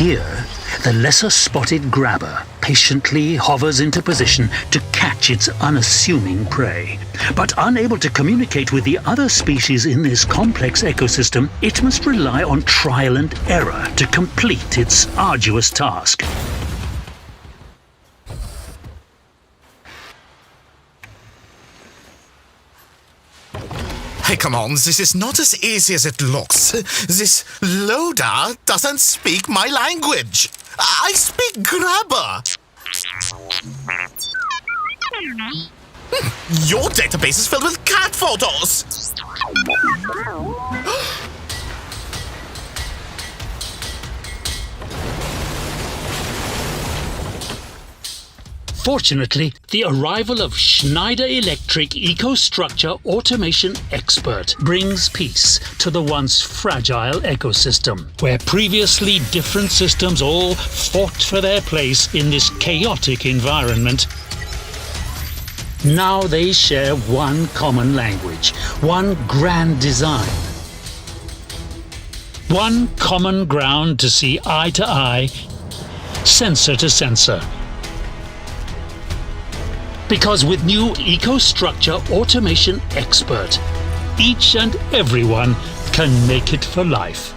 Here, the lesser-spotted grabber patiently hovers into position to catch its unassuming prey. But unable to communicate with the other species in this complex ecosystem, it must rely on trial and error to complete its arduous task. Hey, come on, this is not as easy as it looks. This loader doesn't speak my language. I speak grabber. Your database is filled with cat photos. Fortunately, the arrival of Schneider Electric EcoStructure Automation Expert brings peace to the once fragile ecosystem, where previously different systems all fought for their place in this chaotic environment. Now they share one common language, one grand design, one common ground to see eye to eye, sensor to sensor. Because with new EcoStructure Automation Expert, each and everyone can make it for life.